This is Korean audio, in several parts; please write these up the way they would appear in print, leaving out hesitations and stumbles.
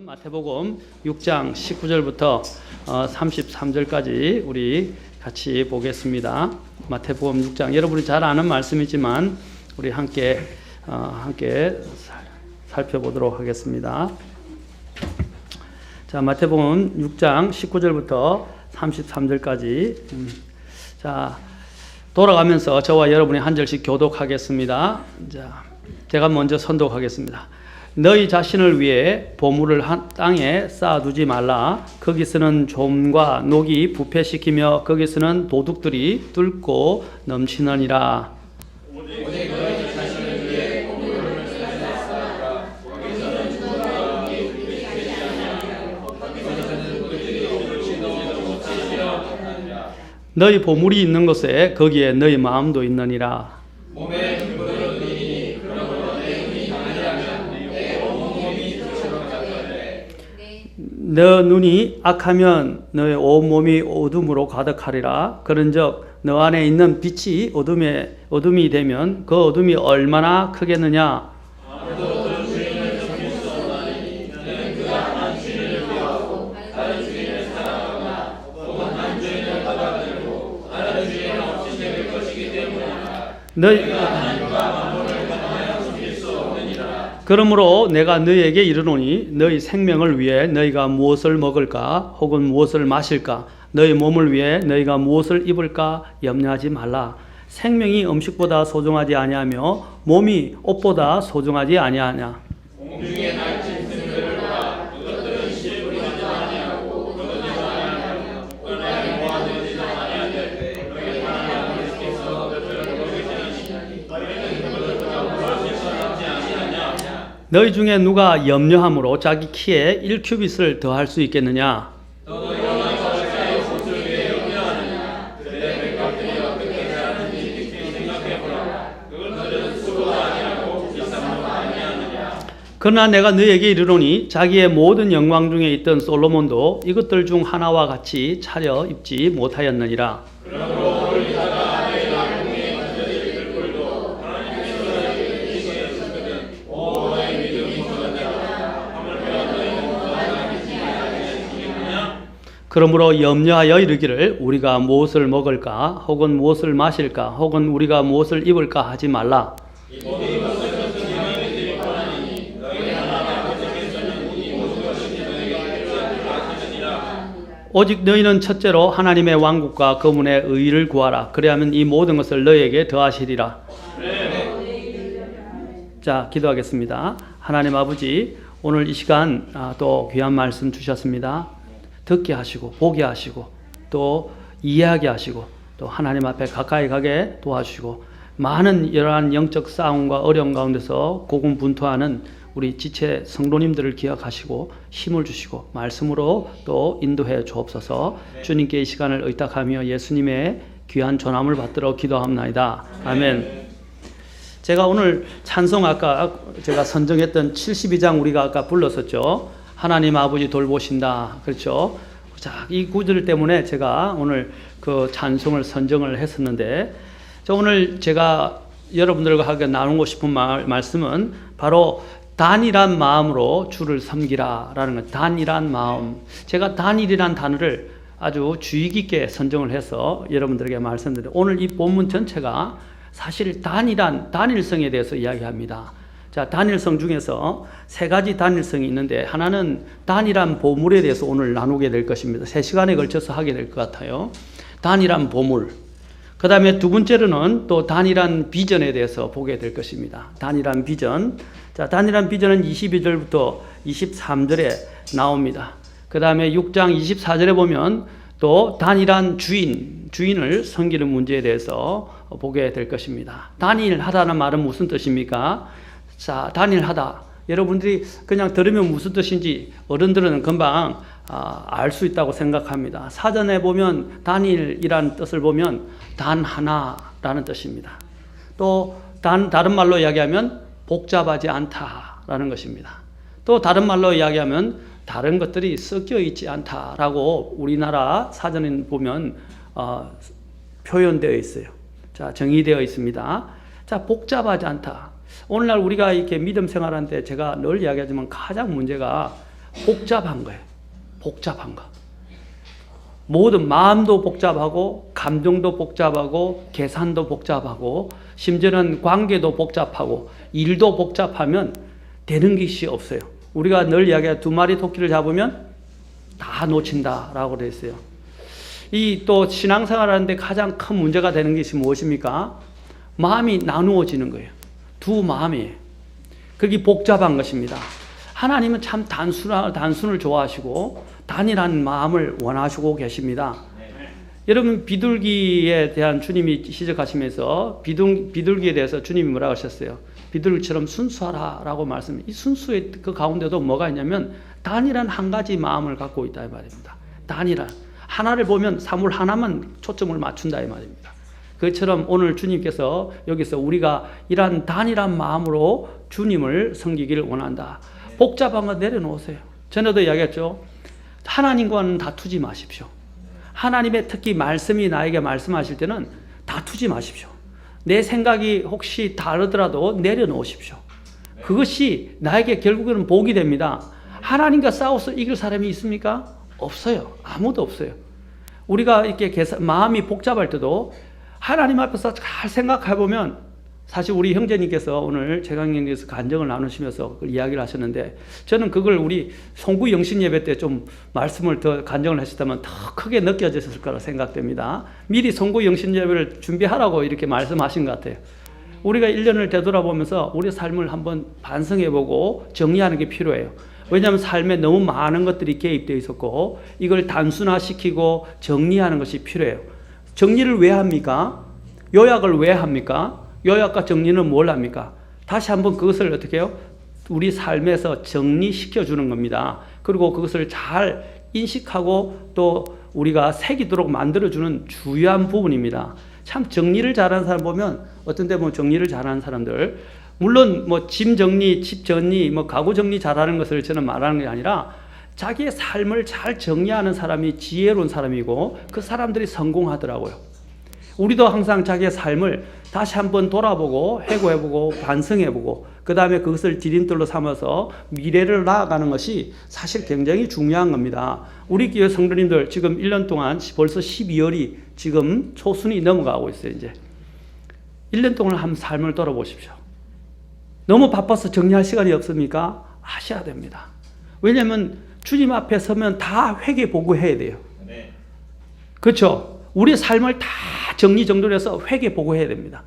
마태복음 6장 19절부터 33절까지 우리 같이 보겠습니다. 마태복음 6장, 여러분이 잘 아는 말씀이지만 우리 함께 살펴보도록 하겠습니다. 자, 마태복음 6장 19절부터 33절까지. 자, 돌아가면서 저와 여러분이 한 절씩 교독하겠습니다. 자, 제가 먼저 선독하겠습니다. 너희 자신을 위해 보물을 땅에 쌓아두지 말라. 거기서는 좀과 녹이 부패시키며 거기서는 도둑들이 뚫고 넘치느니라. 오직 너희 자신을 위해 보물을 쌓아두라. 거기서는 좀과 녹이 부패시키지 아니하며 거기서는 도둑들이 뚫지도 못하리라. 너희 보물이 있는 곳에 거기에 너희 마음도 있느니라. 몸에 너 눈이 악하면 너의 온 몸이 어둠으로 가득하리라. 그런즉 너 안에 있는 빛이 어둠이 되면 그 어둠이 얼마나 크겠느냐. 그러므로 내가 너희에게 이르노니 너희 생명을 위해 너희가 무엇을 먹을까 혹은 무엇을 마실까, 너희 몸을 위해 너희가 무엇을 입을까 염려하지 말라. 생명이 음식보다 소중하지 아니하며 몸이 옷보다 소중하지 아니하냐. 공중에 날진 들들과 그것들은 실부리지도 아니하고 거두지도 아니하며 꿀에 모아두지도 아니하되 너희 하나님 아버지께서 그들을 먹이시나니 너희는 그것보다 무엇이 소중하지 아니하냐. 너희 중에 누가 염려함으로 자기 키에 1큐빗을 더할 수 있겠느냐? 너도 영원한 자의 옷을 위해 염려하느냐? 그들의 백합들이 어떻게 자라는지 깊이 생각해보라. 그것들은 수고도 아니하고 비싼도 아니하느냐? 그러나 내가 너희에게 이르노니 자기의 모든 영광 중에 있던 솔로몬도 이것들 중 하나와 같이 차려 입지 못하였느니라. 그러므로 그러므로 염려하여 이르기를 우리가 무엇을 먹을까 혹은 무엇을 마실까 혹은 우리가 무엇을 입을까 하지 말라. 오직 너희는 첫째로 하나님의 왕국과 그분의 의를 구하라. 그리하면 이 모든 것을 너희에게 더하시리라. 자, 기도하겠습니다. 하나님 아버지, 오늘 이 시간 또 귀한 말씀 주셨습니다. 듣게 하시고 보게 하시고 또 이해하게 하시고 또 하나님 앞에 가까이 가게 도와주시고 많은 이러한 영적 싸움과 어려움 가운데서 고군분투하는 우리 지체 성도님들을 기억하시고 힘을 주시고 말씀으로 또 인도해 주옵소서. 주님께 이 시간을 의탁하며 예수님의 귀한 전함을 받들어 기도합나이다. 아멘. 제가 오늘 찬송 아까 제가 선정했던 72장 우리가 아까 불렀었죠. 하나님 아버지 돌보신다. 그렇죠. 자, 이 구절 때문에 제가 오늘 그 찬송을 선정을 했었는데, 오늘 제가 여러분들과 함께 나누고 싶은 말씀은 바로 단일한 마음으로 주를 섬기라 라는 것. 단일한 마음. 제가 단일이란 단어를 아주 주의 깊게 선정을 해서 여러분들에게 말씀드려요. 오늘 이 본문 전체가 사실 단일성에 대해서 이야기합니다. 자, 단일성 중에서 세 가지 단일성이 있는데 하나는 단일한 보물에 대해서 오늘 나누게 될 것입니다. 3시간에 걸쳐서 하게 될 것 같아요. 단일한 보물. 그 다음에 두 번째로는 또 단일한 비전에 대해서 보게 될 것입니다. 단일한 비전. 자, 단일한 비전은 22절부터 23절에 나옵니다. 그 다음에 6장 24절에 보면 또 단일한 주인을 섬기는 문제에 대해서 보게 될 것입니다. 단일하다는 말은 무슨 뜻입니까? 자, 단일하다. 여러분들이 그냥 들으면 무슨 뜻인지 어른들은 금방 알 수 있다고 생각합니다. 사전에 보면 단일이라는 뜻을 보면 단 하나라는 뜻입니다. 또 다른 말로 이야기하면 복잡하지 않다라는 것입니다. 또 다른 말로 이야기하면 다른 것들이 섞여 있지 않다라고 우리나라 사전에 보면 표현되어 있어요. 자, 정의되어 있습니다. 자, 복잡하지 않다. 오늘날 우리가 이렇게 믿음 생활하는데 제가 늘 이야기하지만 가장 문제가 복잡한 거예요. 복잡한 거. 모든 마음도 복잡하고 감정도 복잡하고 계산도 복잡하고 심지어는 관계도 복잡하고 일도 복잡하면 되는 것이 없어요. 우리가 늘 이야기해 두 마리 토끼를 잡으면 다 놓친다라고 그랬어요. 이 또 신앙생활 하는데 가장 큰 문제가 되는 것이 무엇입니까? 마음이 나누어지는 거예요. 두 마음이에요. 그게 복잡한 것입니다. 하나님은 참 단순을 좋아하시고 단일한 마음을 원하시고 계십니다. 여러분 비둘기에 대한 주님이 시작하시면서 비둘기에 대해서 주님이 뭐라고 하셨어요? 비둘기처럼 순수하라라고 말씀해. 이 순수의 그 가운데도 뭐가 있냐면 단일한 한 가지 마음을 갖고 있다 이 말입니다. 단일한 하나를 보면 사물 하나만 초점을 맞춘다 이 말입니다. 그처럼 오늘 주님께서 여기서 우리가 이러한 단일한 마음으로 주님을 섬기기를 원한다. 복잡한 거 내려놓으세요. 전에도 이야기했죠. 하나님과는 다투지 마십시오. 하나님의 특히 말씀이 나에게 말씀하실 때는 다투지 마십시오. 내 생각이 혹시 다르더라도 내려놓으십시오. 그것이 나에게 결국에는 복이 됩니다. 하나님과 싸워서 이길 사람이 있습니까? 없어요. 아무도 없어요. 우리가 이렇게 마음이 복잡할 때도 하나님 앞에서 잘 생각해보면 사실 우리 형제님께서 오늘 최강영님께서 간증을 나누시면서 이야기를 하셨는데 저는 그걸 우리 송구 영신 예배 때 좀 말씀을 더 간증을 하셨다면 더 크게 느껴졌을 거라 생각됩니다. 미리 송구 영신 예배를 준비하라고 이렇게 말씀하신 것 같아요. 우리가 1년을 되돌아보면서 우리 삶을 한번 반성해보고 정리하는 게 필요해요. 왜냐하면 삶에 너무 많은 것들이 개입되어 있었고 이걸 단순화시키고 정리하는 것이 필요해요. 정리를 왜 합니까? 요약을 왜 합니까? 요약과 정리는 뭘 합니까? 다시 한번 그것을 어떻게 해요? 우리 삶에서 정리시켜 주는 겁니다. 그리고 그것을 잘 인식하고 또 우리가 새기도록 만들어주는 중요한 부분입니다. 참 정리를 잘하는 사람 보면 어떤 데 보면 정리를 잘하는 사람들 물론 뭐 짐 정리, 집 정리, 뭐 가구 정리 잘하는 것을 저는 말하는 게 아니라 자기의 삶을 잘 정리하는 사람이 지혜로운 사람이고 그 사람들이 성공하더라고요. 우리도 항상 자기의 삶을 다시 한번 돌아보고 회고해보고 반성해보고 그 다음에 그것을 디딤돌로 삼아서 미래를 나아가는 것이 사실 굉장히 중요한 겁니다. 우리 교회 성도님들 지금 1년 동안 벌써 12월이 지금 초순이 넘어가고 있어요. 이제 1년 동안 한번 삶을 돌아보십시오. 너무 바빠서 정리할 시간이 없습니까? 하셔야 됩니다. 왜냐하면 주님 앞에 서면 다 회개보고해야 돼요. 그렇죠? 우리 삶을 다 정리정돈해서 회개보고해야 됩니다.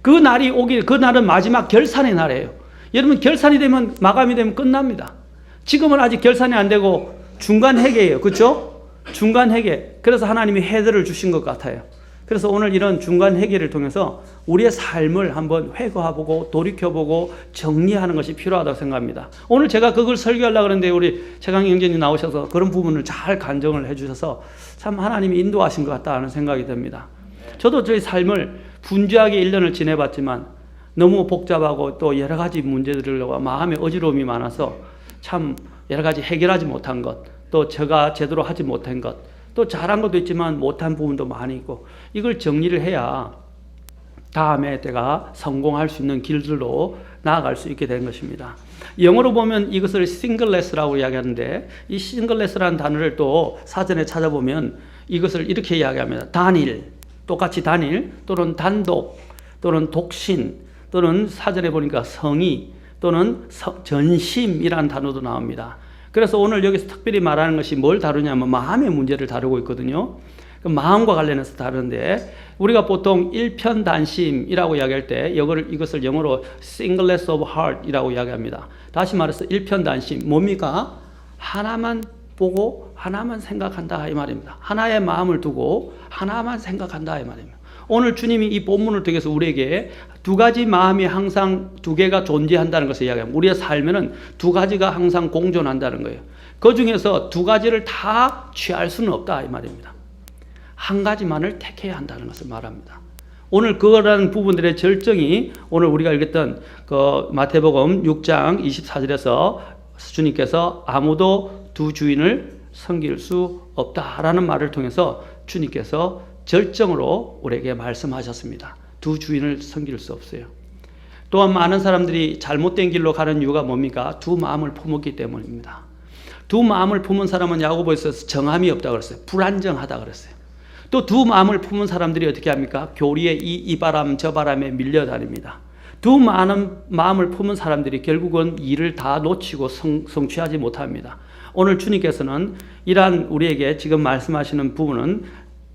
그 날이 그 날은 마지막 결산의 날이에요. 여러분 결산이 되면 마감이 되면 끝납니다. 지금은 아직 결산이 안 되고 중간 회개예요. 그렇죠? 중간 회개. 그래서 하나님이 헤드를 주신 것 같아요. 그래서 오늘 이런 중간 회개를 통해서 우리의 삶을 한번 회고해보고 돌이켜보고 정리하는 것이 필요하다고 생각합니다. 오늘 제가 그걸 설교하려고 그러는데 우리 최강 형제님 나오셔서 그런 부분을 잘 간증을 해주셔서 참 하나님이 인도하신 것 같다는 생각이 듭니다. 저도 저희 삶을 분주하게 1년을 지내봤지만 너무 복잡하고 또 여러 가지 문제들과 마음의 어지러움이 많아서 참 여러 가지 해결하지 못한 것, 또 제가 제대로 하지 못한 것, 또 잘한 것도 있지만 못한 부분도 많이 있고 이걸 정리를 해야 다음에 내가 성공할 수 있는 길들로 나아갈 수 있게 된 것입니다. 영어로 보면 이것을 싱글레스라고 이야기하는데 이 싱글레스라는 단어를 또 사전에 찾아보면 이것을 이렇게 이야기합니다. 단일, 똑같이 단일 또는 단독 또는 독신 또는 사전에 보니까 성의 또는 전심이라는 단어도 나옵니다. 그래서 오늘 여기서 특별히 말하는 것이 뭘 다루냐면 마음의 문제를 다루고 있거든요. 마음과 관련해서 다루는데 우리가 보통 일편단심이라고 이야기할 때 이것을 영어로 singleness of heart이라고 이야기합니다. 다시 말해서 일편단심 뭡니까? 하나만 보고 하나만 생각한다 이 말입니다. 하나의 마음을 두고 하나만 생각한다 이 말입니다. 오늘 주님이 이 본문을 통해서 우리에게 두 가지 마음이 항상 두 개가 존재한다는 것을 이야기합니다. 우리의 삶에는 두 가지가 항상 공존한다는 거예요. 그 중에서 두 가지를 다 취할 수는 없다 이 말입니다. 한 가지만을 택해야 한다는 것을 말합니다. 오늘 그거라는 부분들의 절정이 오늘 우리가 읽었던 그 마태복음 6장 24절에서 주님께서 아무도 두 주인을 섬길 수 없다라는 말을 통해서 주님께서 절정으로 우리에게 말씀하셨습니다. 두 주인을 섬길 수 없어요. 또한 많은 사람들이 잘못된 길로 가는 이유가 뭡니까? 두 마음을 품었기 때문입니다. 두 마음을 품은 사람은 야고보에서 정함이 없다고 그랬어요. 불안정하다 그랬어요. 또 두 마음을 품은 사람들이 어떻게 합니까? 교리에 이 바람 저 바람에 밀려다닙니다. 두 많은 마음을 품은 사람들이 결국은 일을 다 놓치고 성취하지 못합니다. 오늘 주님께서는 이러한 우리에게 지금 말씀하시는 부분은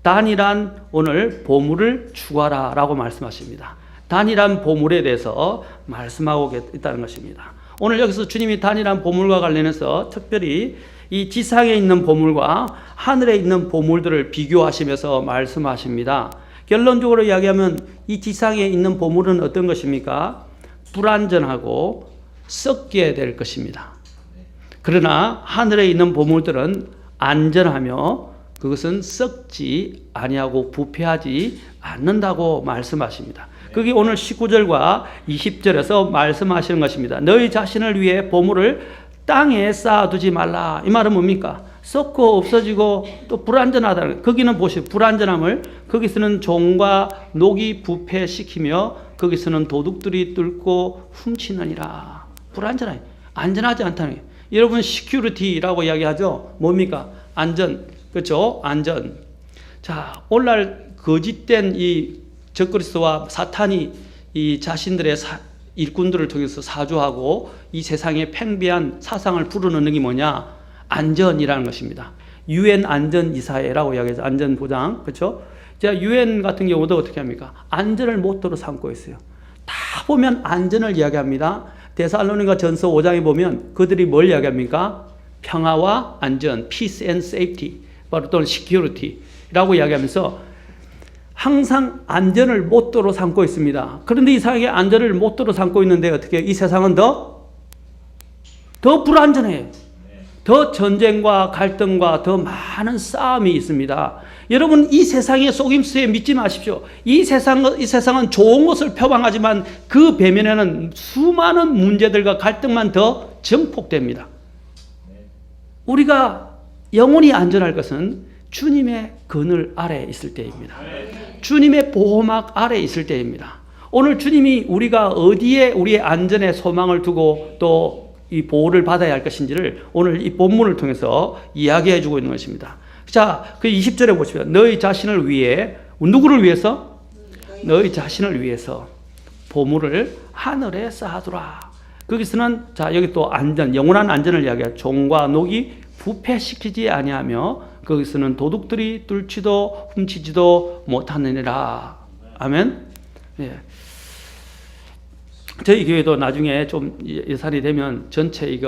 단일한 오늘 보물을 추구하라 라고 말씀하십니다. 단일한 보물에 대해서 말씀하고 있다는 것입니다. 오늘 여기서 주님이 단일한 보물과 관련해서 특별히 이 지상에 있는 보물과 하늘에 있는 보물들을 비교하시면서 말씀하십니다. 결론적으로 이야기하면 이 지상에 있는 보물은 어떤 것입니까? 불안전하고 썩게 될 것입니다. 그러나 하늘에 있는 보물들은 안전하며 그것은 썩지 아니하고 부패하지 않는다고 말씀하십니다. 그게 오늘 19절과 20절에서 말씀하시는 것입니다. 너희 자신을 위해 보물을 땅에 쌓아두지 말라. 이 말은 뭡니까? 썩고 없어지고 또 불안전하다는, 거기는 보시오. 불안전함을 거기서는 종과 녹이 부패시키며 거기서는 도둑들이 뚫고 훔치느니라. 불안전하니, 안전하지 않다는 거예요. 여러분 시큐리티라고 이야기하죠. 뭡니까? 안전. 그렇죠? 안전. 자, 오늘날 거짓된 이 적그리스도와 사탄이 이 자신들의 일꾼들을 통해서 사주하고 이 세상의 팽배한 사상을 부르는 게 뭐냐? 안전이라는 것입니다. 유엔 안전이사회라고 이야기해서 안전보장. 그렇죠? 자, 유엔 같은 경우도 어떻게 합니까? 안전을 모토로 삼고 있어요. 다 보면 안전을 이야기합니다. 데살로니가 전서 5장에 보면 그들이 뭘 이야기합니까? 평화와 안전, peace and safety, 바로 또는 security라고 이야기하면서 항상 안전을 모토로 삼고 있습니다. 그런데 이상하게 안전을 모토로 삼고 있는데 어떻게 이 세상은 더 불안전해요. 더 전쟁과 갈등과 더 많은 싸움이 있습니다. 여러분 이 세상의 속임수에 믿지 마십시오. 이 세상은 좋은 것을 표방하지만 그 배면에는 수많은 문제들과 갈등만 더 증폭됩니다. 우리가 영원히 안전할 것은 주님의 그늘 아래에 있을 때입니다. 주님의 보호막 아래에 있을 때입니다. 오늘 주님이 우리가 어디에 우리의 안전에 소망을 두고 또 이 보호를 받아야 할 것인지를 오늘 이 본문을 통해서 이야기해 주고 있는 것입니다. 자, 그 20절에 보십시오. 너희 자신을 위해, 누구를 위해서? 너희 자신을 위해서 보물을 하늘에 쌓아두라. 거기서는 자, 여기 또 안전, 영원한 안전을 이야기해요. 종과 녹이 부패시키지 아니하며 거기서는 도둑들이 뚫지도 훔치지도 못하느니라. 아멘. 예. 저희 교회도 나중에 좀 예산이 되면 전체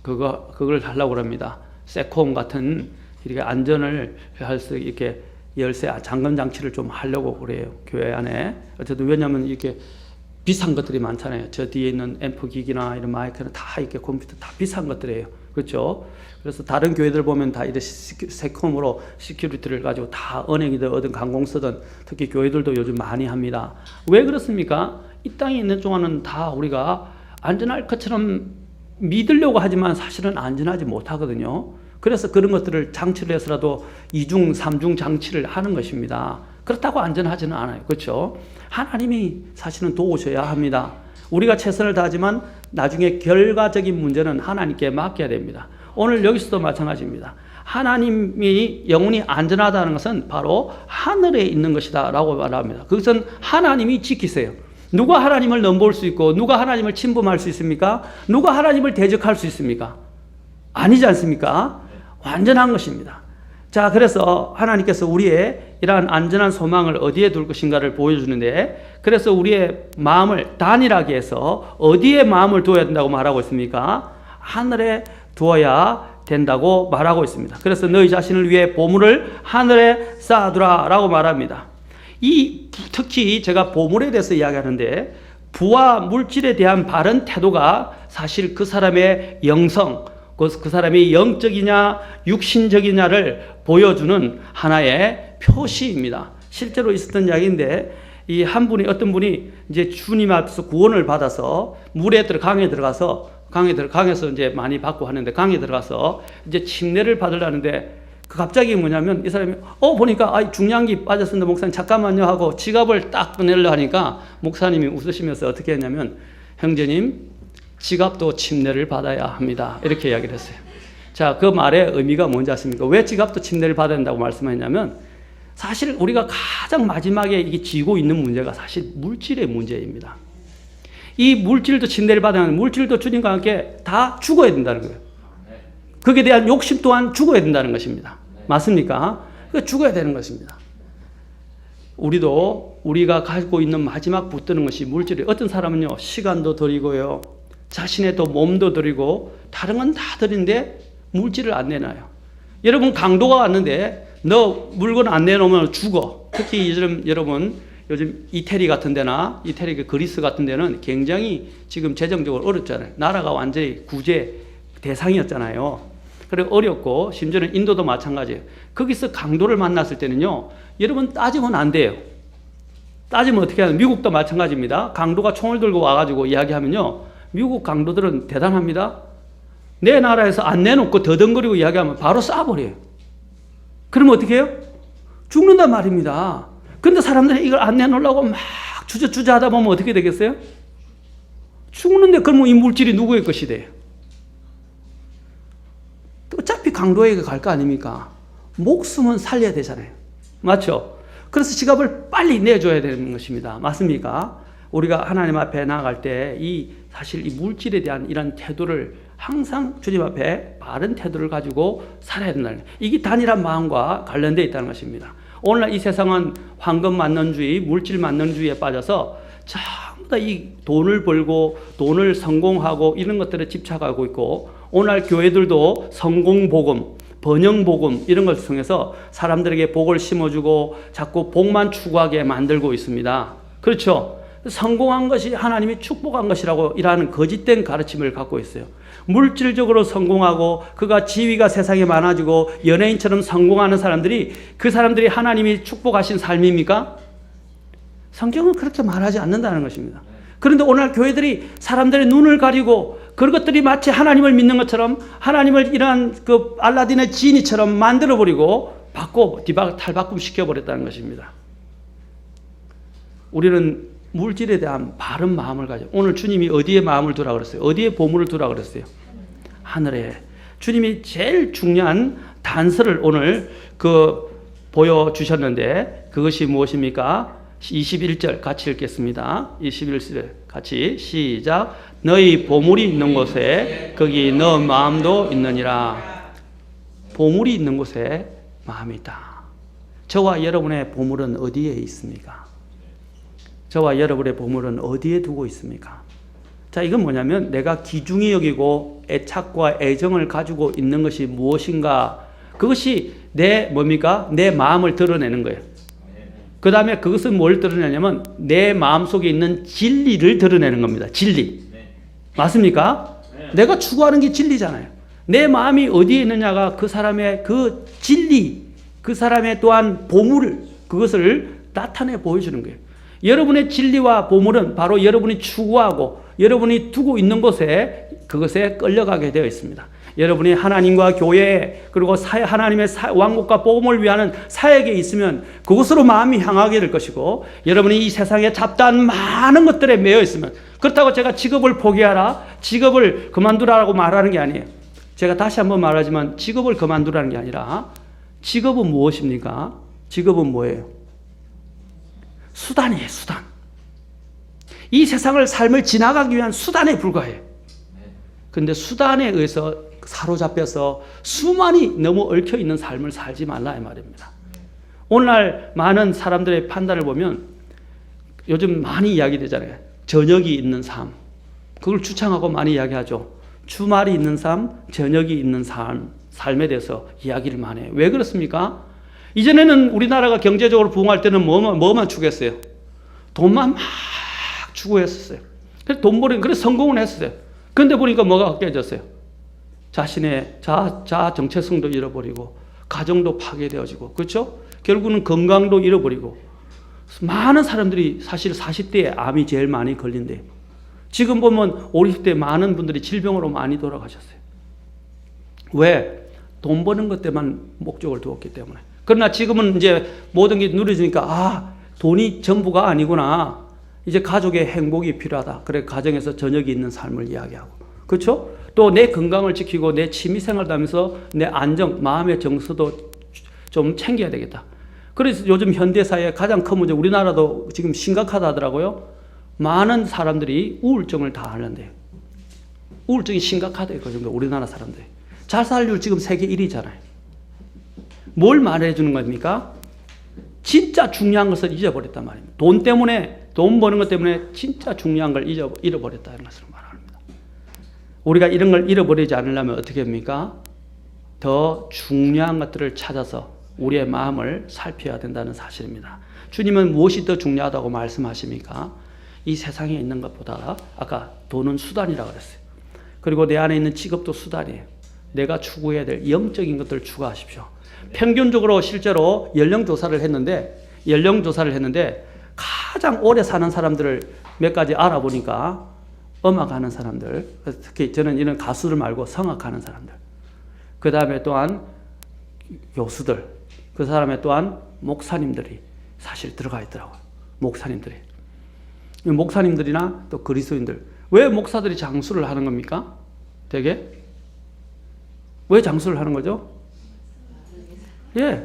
그걸 하려고 합니다. 세콤 같은 이렇게 안전을 할 수 이렇게 열쇠 잠금 장치를 좀 하려고 그래요. 교회 안에. 어쨌든 왜냐하면 이렇게 비싼 것들이 많잖아요. 저 뒤에 있는 앰프 기기나 이런 마이크는 다 이렇게 컴퓨터 다 비싼 것들이에요. 그렇죠? 그래서 다른 교회들 보면 다 이렇게 세콤으로 시큐리티를 가지고 다 은행이든 어떤 관공서든 특히 교회들도 요즘 많이 합니다. 왜 그렇습니까? 이 땅에 있는 동안은 다 우리가 안전할 것처럼 믿으려고 하지만 사실은 안전하지 못하거든요. 그래서 그런 것들을 장치를 해서라도 2중, 3중 장치를 하는 것입니다. 그렇다고 안전하지는 않아요. 그렇죠? 하나님이 사실은 도우셔야 합니다. 우리가 최선을 다하지만 나중에 결과적인 문제는 하나님께 맡겨야 됩니다. 오늘 여기서도 마찬가지입니다. 하나님이 영원히 안전하다는 것은 바로 하늘에 있는 것이다 라고 말합니다. 그것은 하나님이 지키세요. 누가 하나님을 넘볼 수 있고 누가 하나님을 침범할 수 있습니까? 누가 하나님을 대적할 수 있습니까? 아니지 않습니까? 완전한 것입니다. 자, 그래서 하나님께서 우리의 이러한 안전한 소망을 어디에 둘 것인가를 보여주는데, 그래서 우리의 마음을 단일하게 해서 어디에 마음을 두어야 된다고 말하고 있습니까? 하늘에 두어야 된다고 말하고 있습니다. 그래서 너희 자신을 위해 보물을 하늘에 쌓아두라 라고 말합니다. 특히 제가 보물에 대해서 이야기하는데, 부와 물질에 대한 바른 태도가 사실 그 사람의 영성, 그 사람이 영적이냐 육신적이냐를 보여주는 하나의 표시입니다. 실제로 있었던 이야기인데, 이 한 분이 어떤 분이 이제 주님 앞에서 구원을 받아서 강에 강에서 이제 많이 받고 하는데 강에 들어가서 이제 침례를 받으려는데 그 갑자기 뭐냐면 이 사람이 보니까 중량기 빠졌습니다 목사님 잠깐만요 하고 지갑을 딱 꺼내려 하니까 목사님이 웃으시면서 어떻게 했냐면 형제님 지갑도 침례를 받아야 합니다 이렇게 이야기를 했어요. 자, 그 말의 의미가 뭔지 아십니까? 왜 지갑도 침례를 받아야 된다고 말씀했냐면 사실 우리가 가장 마지막에 이게 쥐고 있는 문제가 사실 물질의 문제입니다. 이 물질도 침례를 받으면 물질도 주님과 함께 다 죽어야 된다는 거예요. 거기에 대한 욕심 또한 죽어야 된다는 것입니다. 맞습니까? 죽어야 되는 것입니다. 우리가 가지고 있는 마지막 붙드는 것이 물질이에요. 어떤 사람은요, 시간도 드리고요, 자신의 또 몸도 드리고, 다른 건 다 드리는데 물질을 안 내놔요. 여러분, 강도가 왔는데, 너 물건 안 내놓으면 죽어. 특히 여러분, 요즘 이태리 같은 데나, 이태리 그리스 같은 데는 굉장히 지금 재정적으로 어렵잖아요. 나라가 완전히 구제 대상이었잖아요. 그리고 어렵고, 심지어는 인도도 마찬가지예요. 거기서 강도를 만났을 때는요, 여러분 따지면 안 돼요. 따지면 어떻게 하냐. 미국도 마찬가지입니다. 강도가 총을 들고 와가지고 이야기하면요, 미국 강도들은 대단합니다. 내 나라에서 안 내놓고 더듬거리고 이야기하면 바로 쏴버려요. 그러면 어떻게 해요? 죽는단 말입니다. 근데 사람들이 이걸 안 내놓으려고 막 주저주저 하다 보면 어떻게 되겠어요? 죽는데 그러면 이 물질이 누구의 것이 돼요? 어차피 강도에게 갈 거 아닙니까? 목숨은 살려야 되잖아요. 맞죠? 그래서 지갑을 빨리 내줘야 되는 것입니다. 맞습니까? 우리가 하나님 앞에 나아갈 때 사실 이 물질에 대한 이런 태도를 항상 주님 앞에 바른 태도를 가지고 살아야 된다는 거예요. 이게 단일한 마음과 관련되어 있다는 것입니다. 오늘날 이 세상은 황금 만능주의, 물질 만능주의에 빠져서 전부 다 이 돈을 벌고 돈을 성공하고 이런 것들에 집착하고 있고, 오늘날 교회들도 성공복음, 번영복음 이런 것을 통해서 사람들에게 복을 심어주고 자꾸 복만 추구하게 만들고 있습니다. 그렇죠? 성공한 것이 하나님이 축복한 것이라고 이라는 거짓된 가르침을 갖고 있어요. 물질적으로 성공하고 그가 지위가 세상에 많아지고 연예인처럼 성공하는 사람들이 그 사람들이 하나님이 축복하신 삶입니까? 성경은 그렇게 말하지 않는다는 것입니다. 그런데 오늘 교회들이 사람들의 눈을 가리고 그런 것들이 마치 하나님을 믿는 것처럼 하나님을 이러한 그 알라딘의 지니처럼 만들어버리고 탈바꿈 시켜버렸다는 것입니다. 우리는 물질에 대한 바른 마음을 가져. 오늘 주님이 어디에 마음을 두라 그랬어요? 어디에 보물을 두라 그랬어요? 하늘에. 주님이 제일 중요한 단서를 오늘 보여주셨는데 그것이 무엇입니까? 21절 같이 읽겠습니다. 21절 같이 시작. 너희 보물이 있는 곳에 거기 너 마음도 있느니라. 보물이 있는 곳에 마음이 있다. 저와 여러분의 보물은 어디에 있습니까? 저와 여러분의 보물은 어디에 두고 있습니까? 자, 이건 뭐냐면 내가 귀중히 여기고 애착과 애정을 가지고 있는 것이 무엇인가? 그것이 내 마음을 드러내는 거예요. 그 다음에 그것은 뭘 드러내냐면 내 마음속에 있는 진리를 드러내는 겁니다. 진리. 맞습니까? 내가 추구하는 게 진리잖아요. 내 마음이 어디에 있느냐가 그 사람의 그 진리, 그 사람의 또한 보물, 그것을 나타내 보여주는 거예요. 여러분의 진리와 보물은 바로 여러분이 추구하고 여러분이 두고 있는 곳에 그것에 끌려가게 되어 있습니다. 여러분이 하나님과 교회 그리고 하나님의 왕국과 복음을 위하는 사역에 있으면 그곳으로 마음이 향하게 될 것이고, 여러분이 이 세상에 잡다한 많은 것들에 매여 있으면, 그렇다고 제가 직업을 포기하라, 직업을 그만두라고 말하는 게 아니에요. 제가 다시 한번 말하지만 직업을 그만두라는 게 아니라 직업은 무엇입니까? 직업은 뭐예요? 수단이에요, 수단. 이 세상을 삶을 지나가기 위한 수단에 불과해요. 그런데 수단에 의해서 사로잡혀서 수많이 너무 얽혀있는 삶을 살지 말라 이 말입니다. 오늘날 많은 사람들의 판단을 보면 요즘 많이 이야기되잖아요. 저녁이 있는 삶. 그걸 추창하고 많이 이야기하죠. 주말이 있는 삶, 저녁이 있는 삶에 대해서 이야기를 많이 해요. 왜 그렇습니까? 이전에는 우리나라가 경제적으로 부흥할 때는 뭐만 추구했어요? 돈만 막 추구했었어요. 그래서 성공을 했어요. 그런데 보니까 뭐가 깨졌어요? 자신의 자아 정체성도 잃어버리고 가정도 파괴되어지고, 그렇죠? 결국은 건강도 잃어버리고 많은 사람들이 사실 40대에 암이 제일 많이 걸린대요. 지금 보면 50대 많은 분들이 질병으로 많이 돌아가셨어요. 왜? 돈 버는 것 때만 목적을 두었기 때문에. 그러나 지금은 이제 모든 게 누려지니까 돈이 전부가 아니구나. 이제 가족의 행복이 필요하다. 그래 가정에서 저녁이 있는 삶을 이야기하고. 그렇죠? 또 내 건강을 지키고 내 취미생활도 하면서 내 안정, 마음의 정서도 좀 챙겨야 되겠다. 그래서 요즘 현대사회의 가장 큰 문제, 우리나라도 지금 심각하다 하더라고요. 많은 사람들이 우울증을 다 앓는데요. 우울증이 심각하대요. 그 정도 우리나라 사람들이. 자살률 지금 세계 1위잖아요. 뭘 말해주는 겁니까? 진짜 중요한 것을 잊어버렸단 말입니다. 돈 때문에, 돈 버는 것 때문에 진짜 중요한 걸 잃어버렸다는 것을 말합니다. 우리가 이런 걸 잃어버리지 않으려면 어떻게 합니까? 더 중요한 것들을 찾아서 우리의 마음을 살펴야 된다는 사실입니다. 주님은 무엇이 더 중요하다고 말씀하십니까? 이 세상에 있는 것보다 아까 돈은 수단이라고 그랬어요. 그리고 내 안에 있는 직업도 수단이에요. 내가 추구해야 될 영적인 것들을 추구하십시오. 평균적으로 실제로 연령조사를 했는데 가장 오래 사는 사람들을 몇 가지 알아보니까 음악하는 사람들, 특히 저는 이런 가수들 말고 성악하는 사람들, 그 다음에 또한 교수들, 그 사람에 또한 목사님들이 사실 들어가 있더라고요. 목사님들이나 또 그리스도인들. 왜 목사들이 장수를 하는 겁니까? 되게? 왜 장수를 하는 거죠? 예.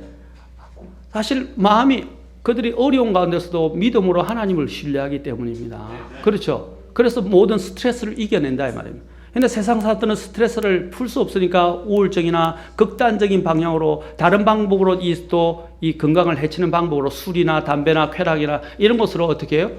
사실 마음이 그들이 어려운 가운데서도 믿음으로 하나님을 신뢰하기 때문입니다. 그렇죠. 그래서 모든 스트레스를 이겨낸다 이 말입니다. 근데 세상 사람들은 스트레스를 풀 수 없으니까 우울증이나 극단적인 방향으로 다른 방법으로 이 건강을 해치는 방법으로 술이나 담배나 쾌락이나 이런 것으로 어떻게 해요?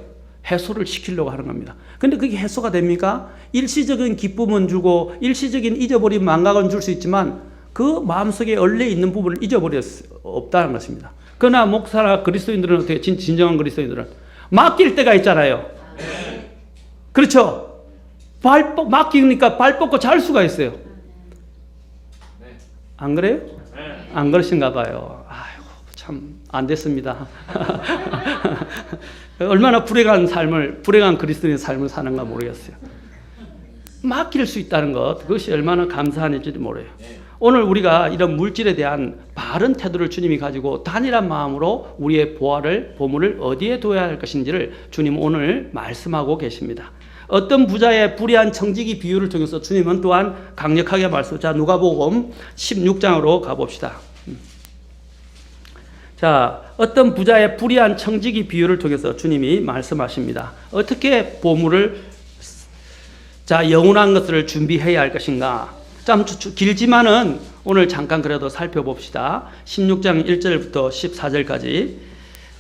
해소를 시키려고 하는 겁니다. 근데 그게 해소가 됩니까? 일시적인 기쁨은 주고 일시적인 잊어버린 망각은 줄 수 있지만 그 마음속에 원래 있는 부분을 잊어버릴 수 없다는 것입니다. 그러나 목사나 그리스도인들은 어떻게 진정한 그리스도인들은 맡길 때가 있잖아요. 그렇죠? 맡기니까 발 뻗고 잘 수가 있어요. 안 그래요? 안 그러신가 봐요. 아이고, 참, 안 됐습니다. 얼마나 불행한 그리스도인의 삶을 사는가 모르겠어요. 맡길 수 있다는 것, 그것이 얼마나 감사한 일인지 모르요. 오늘 우리가 이런 물질에 대한 바른 태도를 주님이 가지고 단일한 마음으로 우리의 보물을 어디에 둬야 할 것인지를 주님 오늘 말씀하고 계십니다. 어떤 부자의 불의한 청지기 비유를 통해서 주님은 또한 강력하게 자, 누가복음 16장으로 가봅시다. 자, 어떤 부자의 불의한 청지기 비유를 통해서 주님이 말씀하십니다. 어떻게 보물을, 영원한 것들을 준비해야 할 것인가? 좀 길지만은 오늘 잠깐 그래도 살펴봅시다. 16장 1절부터 14절까지.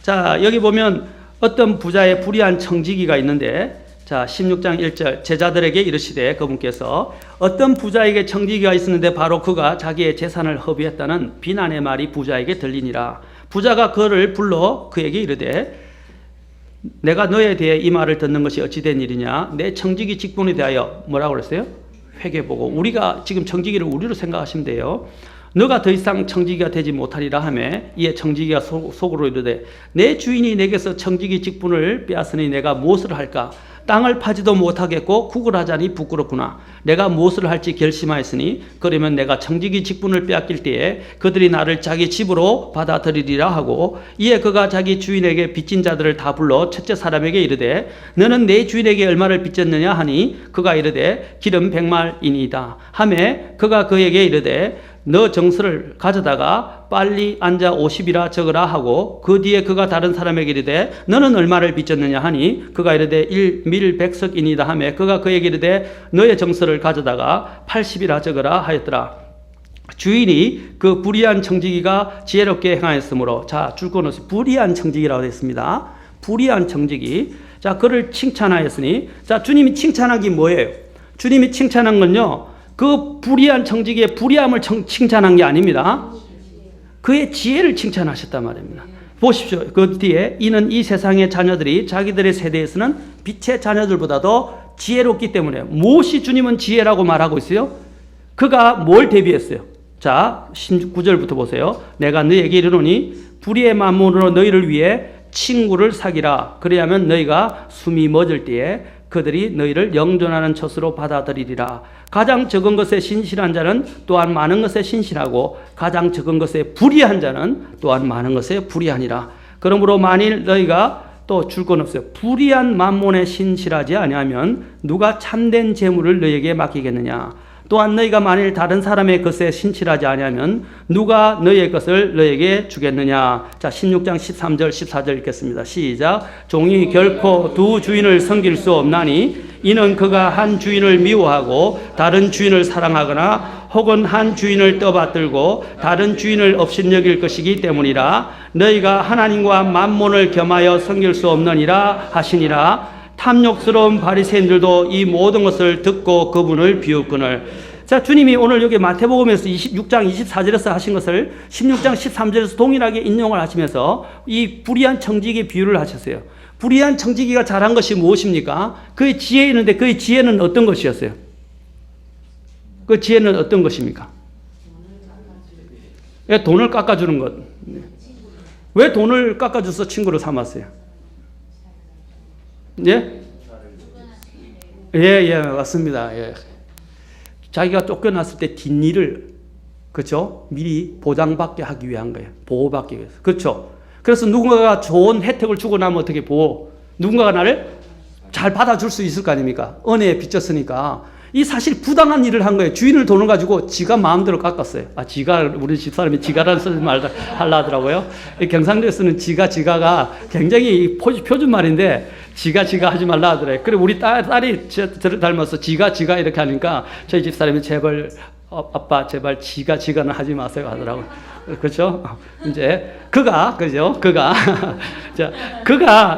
자, 여기 보면 어떤 부자의 불의한 청지기가 있는데, 자, 16장 1절, 제자들에게 이르시되 그분께서 어떤 부자에게 청지기가 있었는데 바로 그가 자기의 재산을 허비했다는 비난의 말이 부자에게 들리니라. 부자가 그를 불러 그에게 이르되 내가 너에 대해 이 말을 듣는 것이 어찌된 일이냐? 내 청지기 직분에 대하여 뭐라고 그랬어요? 회개보고. 우리가 지금 청지기를 우리로 생각하시면 돼요. 너가 더 이상 청지기가 되지 못하리라 하며 이에 청지기가 속으로 이르되 내 주인이 내게서 청지기 직분을 빼앗으니 내가 무엇을 할까? 땅을 파지도 못하겠고 구걸하자니 부끄럽구나. 내가 무엇을 할지 결심하였으니 그러면 내가 청지기 직분을 빼앗길 때에 그들이 나를 자기 집으로 받아들이리라 하고 이에 그가 자기 주인에게 빚진 자들을 다 불러 첫째 사람에게 이르되 너는 내 주인에게 얼마를 빚졌느냐 하니 그가 이르되 기름 100말이니이다 하매 그가 그에게 이르되 너 정서를 가져다가 빨리 앉아 50이라 적으라 하고 그 뒤에 그가 다른 사람에게 이르되 너는 얼마를 빚졌느냐 하니 그가 이르되 1밀100석이니이다 하매 그가 그에게 이르되 너의 정서를 가져다가 80이라 적으라 하였더라. 주인이 그 불의한 청지기가 지혜롭게 행하였으므로, 자, 줄 거는 불의한 청지기라고 했습니다. 불의한 청지기. 자, 그를 칭찬하였으니, 자, 주님이 칭찬한 게 뭐예요? 주님이 칭찬한 건요, 그 불의한 청지기의 불의함을 칭찬한 게 아닙니다. 그의 지혜를 칭찬하셨단 말입니다. 보십시오. 그 뒤에 이는 이 세상의 자녀들이 자기들의 세대에서는 빛의 자녀들보다도 지혜롭기 때문에. 무엇이 주님은 지혜라고 말하고 있어요? 그가 뭘 대비했어요? 자, 19절부터 보세요. 내가 너에게 이르노니 불의의 마음으로 너희를 위해 친구를 사귀라. 그래야면 너희가 숨이 멎을 때에 그들이 너희를 영존하는 처소로 받아들이리라. 가장 적은 것에 신실한 자는 또한 많은 것에 신실하고 가장 적은 것에 불의한 자는 또한 많은 것에 불의하니라. 그러므로 만일 너희가 또 줄 건 없어요. 불의한 만몬에 신실하지 아니하면 누가 참된 재물을 너희에게 맡기겠느냐. 또한 너희가 만일 다른 사람의 것에 신실하지 아니하면 누가 너희의 것을 너희에게 주겠느냐. 자, 16장 13절 14절 읽겠습니다. 시작. 종이 결코 두 주인을 섬길 수 없나니 이는 그가 한 주인을 미워하고 다른 주인을 사랑하거나 혹은 한 주인을 떠받들고 다른 주인을 업신여길 것이기 때문이라. 너희가 하나님과 만몬을 겸하여 섬길 수 없느니라 하시니라. 탐욕스러운 바리새인들도 이 모든 것을 듣고 그분을 비웃거늘. 자, 주님이 오늘 여기 마태복음에서 26장 24절에서 하신 것을 16장 13절에서 동일하게 인용을 하시면서 이 불의한 청지기의 비유를 하셨어요. 불의한 청지기가 잘한 것이 무엇입니까? 그의 지혜 있는데 그의 지혜는 어떤 것이었어요? 그 지혜는 어떤 것입니까? 돈을 깎아주는 것. 왜 돈을 깎아줘서 친구를 삼았어요? 예? 예, 맞습니다. 예. 자기가 쫓겨났을 때 뒷일을, 그렇죠? 미리 보장받게 하기 위한 거예요. 보호받기 위해서. 그렇죠? 그래서 누군가가 좋은 혜택을 주고 나면 어떻게 누군가가 나를 잘 받아줄 수 있을 거 아닙니까? 은혜에 빚졌으니까. 이 사실 부당한 일을 한 거예요. 주인을 돈을 가지고 지가 마음대로 깎았어요. 우리 집사람이 지가라는 소리 하려 하더라고요. 경상도에서는 지가가 굉장히 표준 말인데 지가 하지 말라 하더래요. 그리고 우리 딸이 저를 닮아서 지가 이렇게 하니까 저희 집사람이 제발 아빠 제발 지가는 하지 마세요 하더라고요. 그렇죠? 이제 그가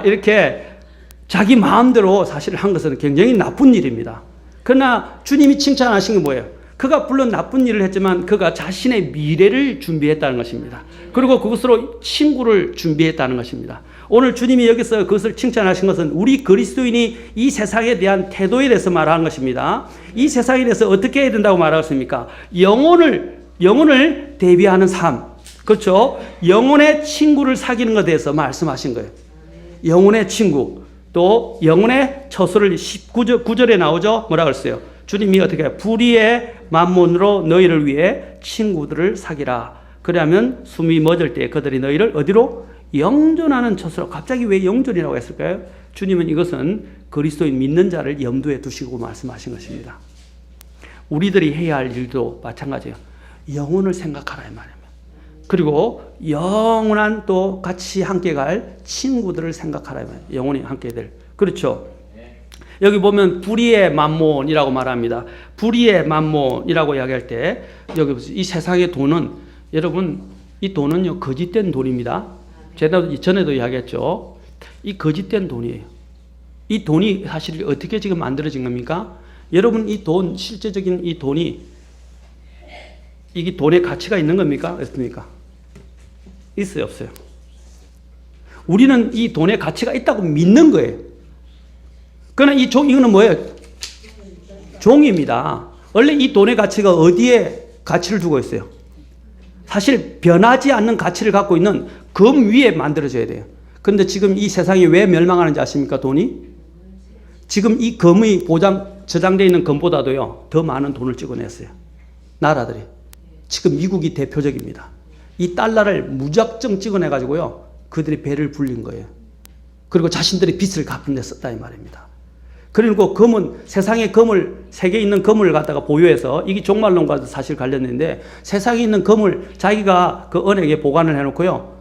이렇게 자기 마음대로 사실 한 것은 굉장히 나쁜 일입니다. 그러나 주님이 칭찬하신 게 뭐예요? 그가 물론 나쁜 일을 했지만 그가 자신의 미래를 준비했다는 것입니다. 그리고 그것으로 친구를 준비했다는 것입니다. 오늘 주님이 여기서 그것을 칭찬하신 것은 우리 그리스도인이 이 세상에 대한 태도에 대해서 말하는 것입니다. 이 세상에 대해서 어떻게 해야 된다고 말하겠습니까? 영혼을 대비하는 삶. 그렇죠? 영혼의 친구를 사귀는 것에 대해서 말씀하신 거예요. 영혼의 친구. 또 영혼의 처소를 19절에 나오죠. 뭐라 그랬어요? 주님이 어떻게 해요? 불의의 만몬으로 너희를 위해 친구들을 사귀라. 그러면 숨이 멎을 때 그들이 너희를 어디로? 영존하는 처소로. 갑자기 왜 영존이라고 했을까요? 주님은 이것은 그리스도인 믿는 자를 염두에 두시고 말씀하신 것입니다. 우리들이 해야 할 일도 마찬가지예요. 영혼을 생각하라 이 말입니다. 그리고 영원한 또 같이 함께 갈 친구들을 생각하라. 영원히 함께 될. 그렇죠. 여기 보면 불의의 만몬이라고 말합니다. 불의의 만몬이라고 이야기할 때 여기 보세요. 이 세상의 돈은 여러분 이 돈은요 거짓된 돈입니다. 제가 전에도 이야기했죠. 이 거짓된 돈이에요. 이 돈이 사실 어떻게 지금 만들어진 겁니까? 여러분 이 돈 실제적인 이 돈이 이게 돈의 가치가 있는 겁니까? 없습니까? 있어요, 없어요? 우리는 이 돈의 가치가 있다고 믿는 거예요. 그러나 이거는 뭐예요? 종입니다. 원래 이 돈의 가치가 어디에 가치를 두고 있어요? 사실 변하지 않는 가치를 갖고 있는 금 위에 만들어져야 돼요. 그런데 지금 이 세상이 왜 멸망하는지 아십니까? 돈이? 지금 이 금의 저장되어 있는 금보다도요, 더 많은 돈을 찍어냈어요. 나라들이. 지금 미국이 대표적입니다. 이 달러를 무작정 찍어내가지고요, 그들이 배를 불린 거예요. 그리고 자신들의 빚을 갚는 데 썼다 이 말입니다. 그리고 금은 세상에 세계에 있는 금을 갖다가 보유해서 이게 종말론과도 사실 관련된데 세상에 있는 금을 자기가 그 은행에 보관을 해놓고요.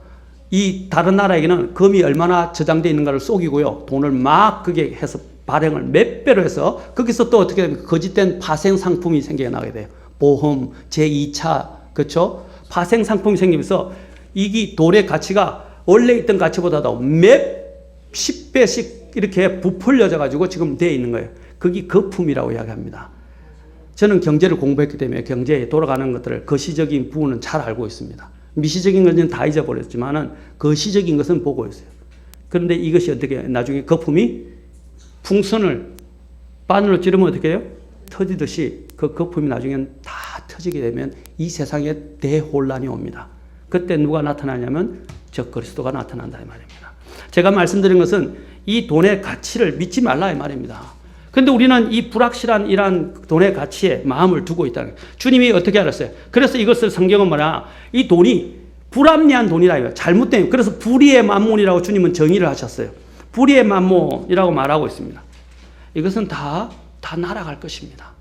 이 다른 나라에게는 금이 얼마나 저장되어 있는가를 속이고요. 돈을 막 그게 해서 발행을 몇 배로 해서 거기서 또 어떻게 됩니까? 거짓된 파생 상품이 생겨나게 돼요. 보험, 제2차, 그렇죠? 파생 상품이 생기면서 이게 돈의 가치가 원래 있던 가치보다도 몇십 배씩 이렇게 부풀려져 가지고 지금 되어 있는 거예요. 그게 거품이라고 이야기합니다. 저는 경제를 공부했기 때문에 경제에 돌아가는 것들을 거시적인 부분은 잘 알고 있습니다. 미시적인 것은 다 잊어버렸지만은 거시적인 것은 보고 있어요. 그런데 이것이 어떻게 나중에 거품이 풍선을 바늘로 찌르면 어떻게 해요? 터지듯이 그 거품이 나중엔 다 터지게 되면 이 세상에 대혼란이 옵니다. 그때 누가 나타나냐면 저 그리스도가 나타난다 이 말입니다. 제가 말씀드린 것은 이 돈의 가치를 믿지 말라 이 말입니다. 근데 우리는 이 불확실한 이러한 돈의 가치에 마음을 두고 있다는 거예요. 주님이 어떻게 알았어요? 그래서 이것을 성경은 뭐냐? 이 돈이 불합리한 돈이라 잘못된, 그래서 불의의 만몬이라고 주님은 정의를 하셨어요. 불의의 만몬이라고 말하고 있습니다. 이것은 다 날아갈 것입니다.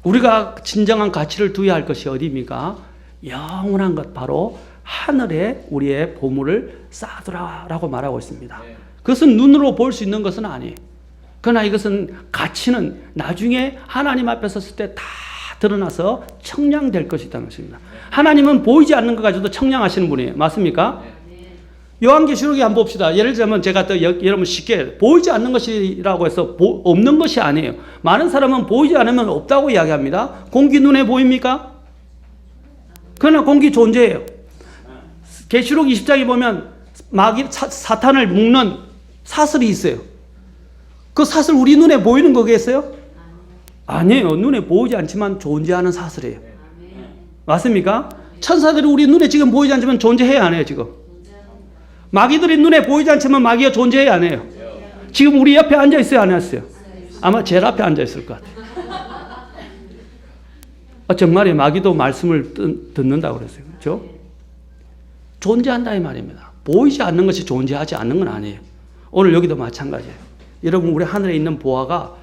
우리가 진정한 가치를 두어야 할 것이 어디입니까? 영원한 것, 바로 하늘에 우리의 보물을 쌓아두라라고 말하고 있습니다. 그것은 눈으로 볼 수 있는 것은 아니에요. 그러나 이것은 가치는 나중에 하나님 앞에 섰을 때 다 드러나서 청량될 것이라는 것입니다. 하나님은 보이지 않는 것 가지고도 청량하시는 분이에요. 맞습니까? 요한계시록에 한번 봅시다. 예를 들면 제가 또 여러분 쉽게 보이지 않는 것이라고 해서 없는 것이 아니에요. 많은 사람은 보이지 않으면 없다고 이야기합니다. 공기 눈에 보입니까? 그러나 공기 존재해요. 계시록 20장에 보면 사탄을 묶는 사슬이 있어요. 그 사슬 우리 눈에 보이는 거겠어요? 아니에요. 눈에 보이지 않지만 존재하는 사슬이에요. 맞습니까? 천사들이 우리 눈에 지금 보이지 않지만 존재해야 안 해요, 지금? 마귀들이 눈에 보이지 않지만 마귀가 존재해야 안 해요. 지금 우리 옆에 앉아 있어요, 안 했어요? 아마 제일 앞에 앉아 있을 것 같아요. 정말에 마귀도 말씀을 듣는다고 그랬어요. 그렇죠? 존재한다 이 말입니다. 보이지 않는 것이 존재하지 않는 건 아니에요. 오늘 여기도 마찬가지예요. 여러분, 우리 하늘에 있는 보화가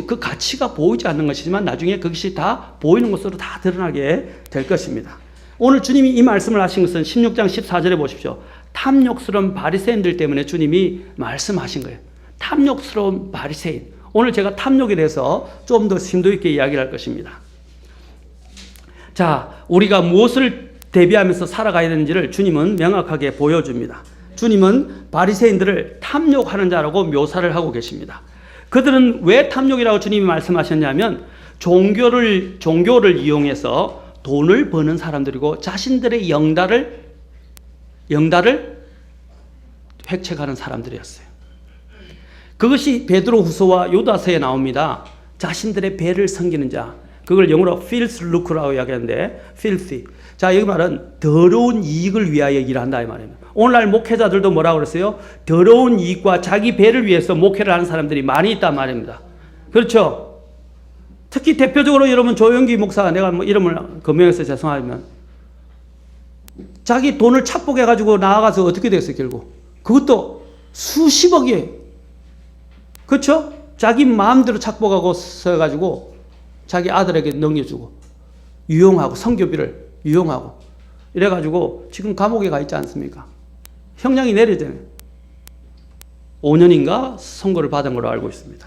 그 가치가 보이지 않는 것이지만 나중에 그것이 다 보이는 것으로 다 드러나게 될 것입니다. 오늘 주님이 이 말씀을 하신 것은 16장 14절에 보십시오. 탐욕스러운 바리새인들 때문에 주님이 말씀하신 거예요. 탐욕스러운 바리새인. 오늘 제가 탐욕에 대해서 좀 더 심도 있게 이야기를 할 것입니다. 자, 우리가 무엇을 대비하면서 살아가야 되는지를 주님은 명확하게 보여줍니다. 주님은 바리새인들을 탐욕하는 자라고 묘사를 하고 계십니다. 그들은 왜 탐욕이라고 주님이 말씀하셨냐면 종교를 이용해서 돈을 버는 사람들이고 자신들의 영달을 획책하는 사람들이었어요. 그것이 베드로후서와 요다서에 나옵니다. 자신들의 배를 섬기는 자. 그걸 영어로 filth look라고 이야기하는데 filthy. 자, 여기 말은 더러운 이익을 위하여 일한다 이 말입니다. 오늘날 목회자들도 뭐라고 그랬어요? 더러운 이익과 자기 배를 위해서 목회를 하는 사람들이 많이 있단 말입니다. 그렇죠? 특히 대표적으로 여러분 조영기 목사가, 내가 뭐 이름을 거명해서 죄송하지만, 자기 돈을 착복해가지고 나아가서 어떻게 됐어요 결국? 그것도 수십억이에요. 그렇죠? 자기 마음대로 착복하고 써가지고 자기 아들에게 넘겨주고 유용하고 성교비를 유용하고 이래가지고 지금 감옥에 가 있지 않습니까? 형량이 내려지네요. 5년인가 선고를 받은 걸로 알고 있습니다.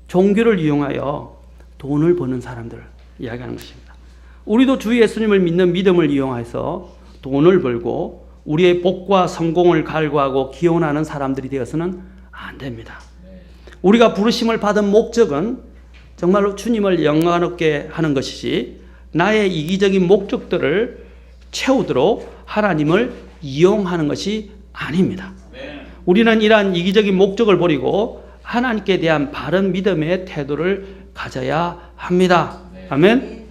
종교를 이용하여 돈을 버는 사람들을 이야기하는 것입니다. 우리도 주 예수님을 믿는 믿음을 이용해서 돈을 벌고 우리의 복과 성공을 갈구하고 기원하는 사람들이 되어서는 안 됩니다. 우리가 부르심을 받은 목적은 정말로 주님을 영광롭게 하는 것이지 나의 이기적인 목적들을 채우도록 하나님을 이용하는 것이 아닙니다. 우리는 이러한 이기적인 목적을 버리고 하나님께 대한 바른 믿음의 태도를 가져야 합니다. 아멘.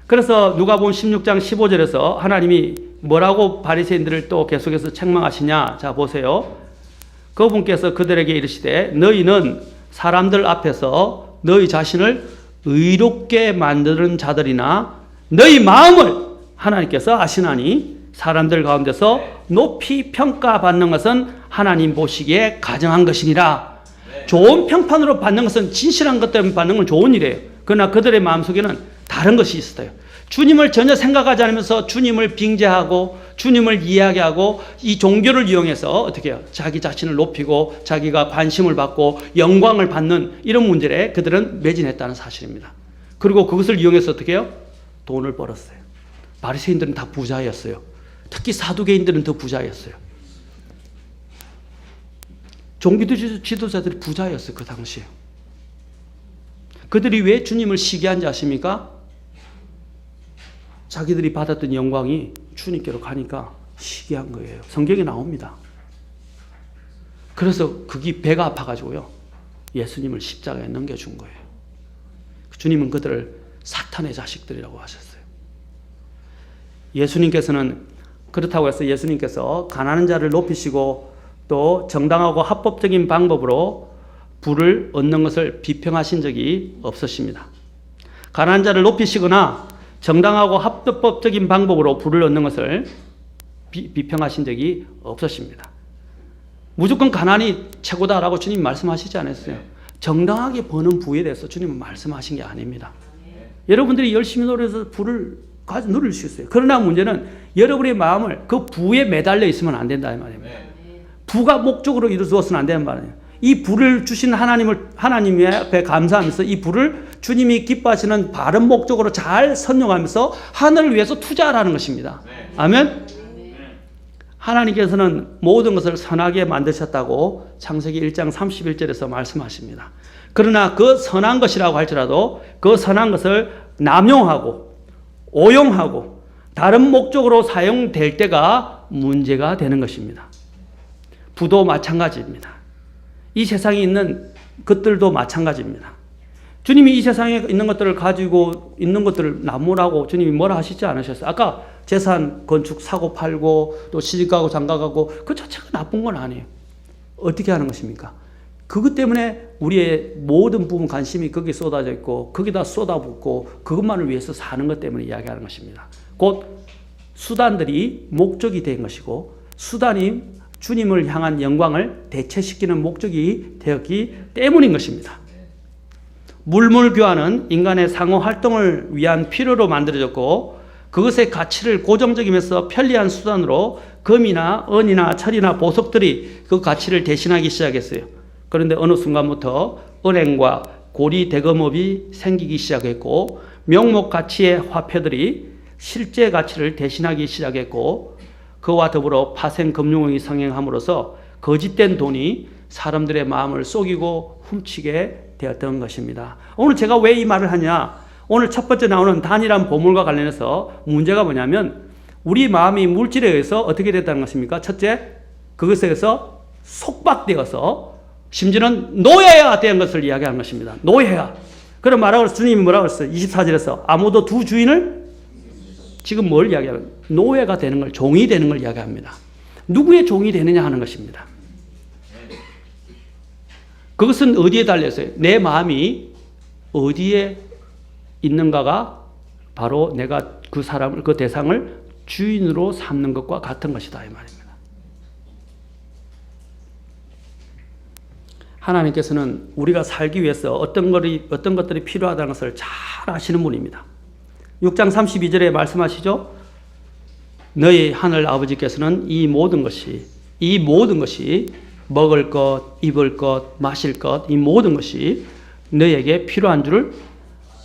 그래서 누가복음 16장 15절에서 하나님이 뭐라고 바리새인들을 또 계속해서 책망하시냐? 자, 보세요. 그분께서 그들에게 이르시되 너희는 사람들 앞에서 너희 자신을 의롭게 만드는 자들이나 너희 마음을 하나님께서 아시나니 사람들 가운데서 높이 평가받는 것은 하나님 보시기에 가정한 것이니라. 좋은 평판으로 받는 것은 진실한 것 때문에 받는 건 좋은 일이에요. 그러나 그들의 마음속에는 다른 것이 있어요. 주님을 전혀 생각하지 않으면서 주님을 빙자하고 주님을 이야기하고 이 종교를 이용해서 어떻게 해요? 자기 자신을 높이고 자기가 관심을 받고 영광을 받는 이런 문제에 그들은 매진했다는 사실입니다. 그리고 그것을 이용해서 어떻게 해요? 돈을 벌었어요. 바리새인들은 다 부자였어요. 특히 사두개인들은 더 부자였어요. 종교 지도자들이 부자였어요. 그 당시에. 그들이 왜 주님을 시기한지 아십니까? 자기들이 받았던 영광이 주님께로 가니까 시기한 거예요. 성경에 나옵니다. 그래서 그게 배가 아파가지고요. 예수님을 십자가에 넘겨준 거예요. 주님은 그들을 사탄의 자식들이라고 하셨어요. 예수님께서는 그렇다고 해서 예수님께서 가난한 자를 높이시고 또 정당하고 합법적인 방법으로 부를 얻는 것을 비평하신 적이 없으십니다. 가난한 자를 높이시거나 정당하고 합법적인 방법으로 부를 얻는 것을 비평하신 적이 없으십니다. 무조건 가난이 최고다라고 주님 말씀하시지 않았어요. 정당하게 버는 부에 대해서 주님은 말씀하신 게 아닙니다. 여러분들이 열심히 노력해서 부를 누릴 수 있어요. 그러나 문제는 여러분의 마음을 그 부에 매달려 있으면 안 된다 이 말입니다. 부가 목적으로 이루어져서는 안 되는 말이에요. 이 부를 주신 하나님 앞에 감사하면서 이 부를 주님이 기뻐하시는 바른 목적으로 잘 선용하면서 하늘을 위해서 투자하라는 것입니다. 아멘. 하나님께서는 모든 것을 선하게 만드셨다고 창세기 1장 31절에서 말씀하십니다. 그러나 그 선한 것이라고 할지라도 그 선한 것을 남용하고 오용하고 다른 목적으로 사용될 때가 문제가 되는 것입니다. 부도 마찬가지입니다. 이 세상에 있는 것들도 마찬가지입니다. 주님이 이 세상에 있는 것들을 가지고 있는 것들을 나무라고 주님이 뭐라 하시지 않으셨어요? 아까 재산, 건축 사고 팔고 또 시집가고 장가가고 그 자체가 나쁜 건 아니에요. 어떻게 하는 것입니까? 그것 때문에 우리의 모든 부분 관심이 거기에 쏟아져 있고 거기다 쏟아붓고 그것만을 위해서 사는 것 때문에 이야기하는 것입니다. 곧 수단들이 목적이 된 것이고 수단이 주님을 향한 영광을 대체시키는 목적이 되었기 때문인 것입니다. 물물교환은 인간의 상호 활동을 위한 필요로 만들어졌고 그것의 가치를 고정적이면서 편리한 수단으로 금이나 은이나 철이나 보석들이 그 가치를 대신하기 시작했어요. 그런데 어느 순간부터 은행과 고리 대금업이 생기기 시작했고 명목 가치의 화폐들이 실제 가치를 대신하기 시작했고 그와 더불어 파생 금융이 성행함으로써 거짓된 돈이 사람들의 마음을 속이고 훔치게 되었던 것입니다. 오늘 제가 왜 이 말을 하냐? 오늘 첫 번째 나오는 단일한 보물과 관련해서 문제가 뭐냐면 우리 마음이 물질에 의해서 어떻게 됐다는 것입니까? 첫째, 그것에 의해서 속박되어서 심지어는 노예가 된 것을 이야기하는 것입니다. 노예가. 그런 말하고 주님이 뭐라고 했어요? 24절에서 아무도 두 주인을 지금 뭘 이야기하면 노예가 되는 걸, 종이 되는 걸 이야기합니다. 누구의 종이 되느냐 하는 것입니다. 그것은 어디에 달려있어요? 내 마음이 어디에 있는가가 바로 내가 그 사람을, 그 대상을 주인으로 삼는 것과 같은 것이다 이 말입니다. 하나님께서는 우리가 살기 위해서 어떤 것들이 필요하다는 것을 잘 아시는 분입니다. 6장 32절에 말씀하시죠. 너희 하늘 아버지께서는 이 모든 것이 먹을 것, 입을 것, 마실 것, 이 모든 것이 너희에게 필요한 줄을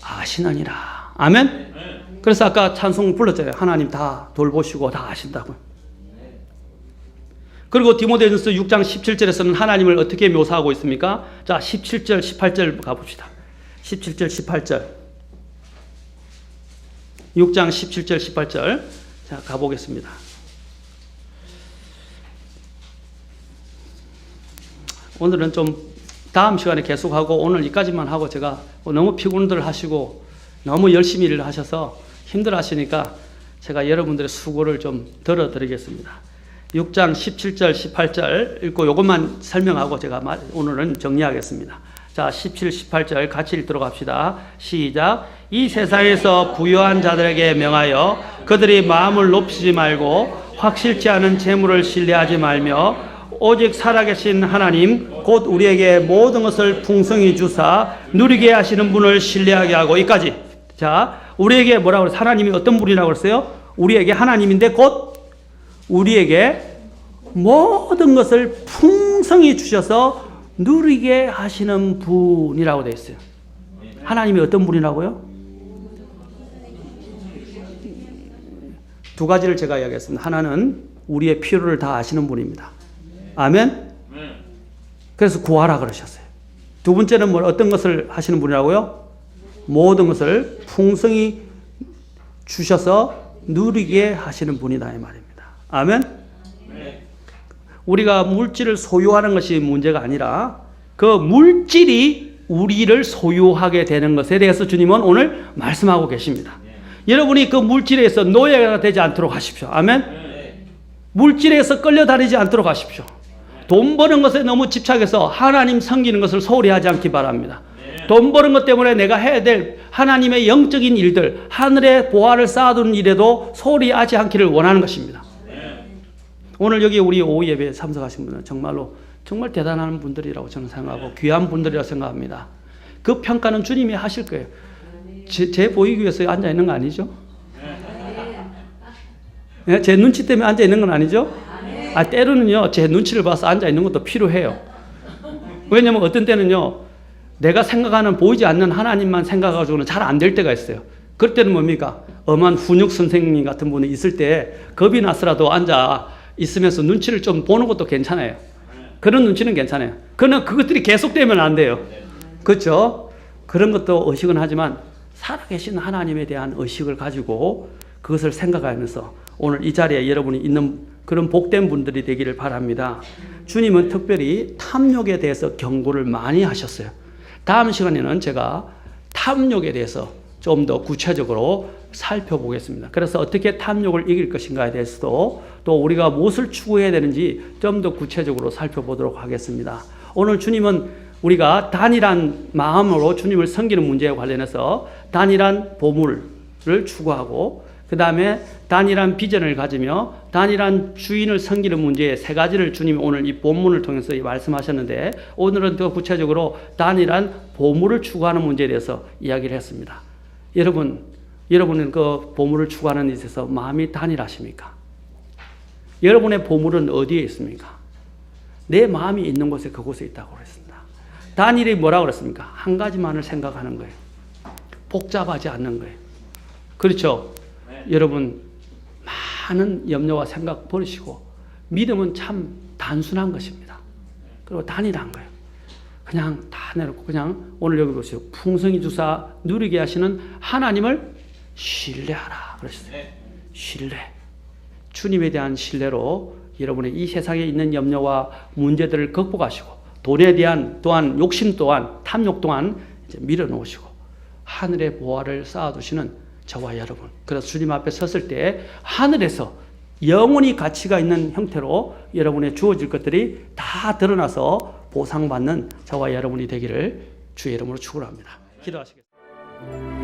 아시느니라. 아멘? 그래서 아까 찬송 불렀잖아요. 하나님 다 돌보시고 다 아신다고. 그리고 디모데전서 6장 17절에서는 하나님을 어떻게 묘사하고 있습니까? 자, 17절, 18절 가봅시다. 17절, 18절. 6장 17절, 18절. 자, 가보겠습니다. 오늘은 좀 다음 시간에 계속하고 오늘 여기까지만 하고 제가 너무 피곤들 하시고 너무 열심히 일을 하셔서 힘들어 하시니까 제가 여러분들의 수고를 좀 덜어드리겠습니다. 6장 17절, 18절 읽고 이것만 설명하고 제가 오늘은 정리하겠습니다. 자, 17, 18절 같이 읽도록 합시다. 시작. 이 세상에서 부유한 자들에게 명하여 그들이 마음을 높이지 말고 확실치 않은 재물을 신뢰하지 말며 오직 살아계신 하나님 곧 우리에게 모든 것을 풍성히 주사 누리게 하시는 분을 신뢰하게 하고 이까지. 자, 우리에게 뭐라고 그랬어요? 하나님이 어떤 분이라고 그랬어요? 우리에게 하나님인데 곧 우리에게 모든 것을 풍성히 주셔서 누리게 하시는 분이라고 되어 있어요. 하나님이 어떤 분이라고요? 두 가지를 제가 이야기했습니다. 하나는 우리의 필요를 다 아시는 분입니다. 아멘? 그래서 구하라 그러셨어요. 두 번째는 어떤 것을 하시는 분이라고요? 모든 것을 풍성히 주셔서 누리게 하시는 분이다 이 말입니다. 아멘? 우리가 물질을 소유하는 것이 문제가 아니라 그 물질이 우리를 소유하게 되는 것에 대해서 주님은 오늘 말씀하고 계십니다. 여러분이 그 물질에 의해서 노예가 되지 않도록 하십시오. 아멘? 물질에서 끌려다니지 않도록 하십시오. 돈 버는 것에 너무 집착해서 하나님 섬기는 것을 소홀히 하지 않기 바랍니다. 돈 버는 것 때문에 내가 해야 될 하나님의 영적인 일들, 하늘의 보화를 쌓아두는 일에도 소홀히 하지 않기를 원하는 것입니다. 오늘 여기 우리 오후 예배에 참석하신 분은 정말로 정말 대단한 분들이라고 저는 생각하고 귀한 분들이라고 생각합니다. 그 평가는 주님이 하실 거예요. 제 보이기 위해서 앉아 있는 거 아니죠? 제 눈치 때문에 앉아 있는 건 아니죠? 때로는요, 제 눈치를 봐서 앉아 있는 것도 필요해요. 왜냐면 어떤 때는요, 내가 생각하는 보이지 않는 하나님만 생각해가지고는 잘 안 될 때가 있어요. 그럴 때는 뭡니까? 엄한 훈육 선생님 같은 분이 있을 때 겁이 나서라도 앉아 있으면서 눈치를 좀 보는 것도 괜찮아요. 그런 눈치는 괜찮아요. 그러나 그것들이 계속되면 안 돼요. 그렇죠? 그런 것도 의식은 하지만 살아계신 하나님에 대한 의식을 가지고 그것을 생각하면서 오늘 이 자리에 여러분이 있는 그런 복된 분들이 되기를 바랍니다. 주님은 특별히 탐욕에 대해서 경고를 많이 하셨어요. 다음 시간에는 제가 탐욕에 대해서 좀 더 구체적으로 살펴보겠습니다. 그래서 어떻게 탐욕을 이길 것인가에 대해서도 또 우리가 무엇을 추구해야 되는지 좀 더 구체적으로 살펴보도록 하겠습니다. 오늘 주님은 우리가 단일한 마음으로 주님을 섬기는 문제에 관련해서 단일한 보물을 추구하고 그 다음에 단일한 비전을 가지며 단일한 주인을 섬기는 문제의 세 가지를 주님이 오늘 이 본문을 통해서 말씀하셨는데 오늘은 더 구체적으로 단일한 보물을 추구하는 문제에 대해서 이야기를 했습니다. 여러분은 그 보물을 추구하는 데 있어서 마음이 단일하십니까? 여러분의 보물은 어디에 있습니까? 내 마음이 있는 곳에 그곳에 있다고 그랬습니다. 단일이 뭐라고 그랬습니까? 한 가지만을 생각하는 거예요. 복잡하지 않는 거예요. 그렇죠? 여러분 많은 염려와 생각 버리시고 믿음은 참 단순한 것입니다. 그리고 단일한 거예요. 그냥 다 내놓고 그냥 오늘 여기 보세요. 풍성히 주사 누리게 하시는 하나님을 신뢰하라 그러셨어요. 신뢰. 주님에 대한 신뢰로 여러분의 이 세상에 있는 염려와 문제들을 극복하시고 돈에 대한 또한 욕심 또한 탐욕 또한 이제 밀어놓으시고 하늘의 보화를 쌓아두시는 저와 여러분. 그래서 주님 앞에 섰을 때 하늘에서 영원히 가치가 있는 형태로 여러분의 주어질 것들이 다 드러나서 보상받는 저와 여러분이 되기를 주의 이름으로 축원합니다. 기도하시겠습니다.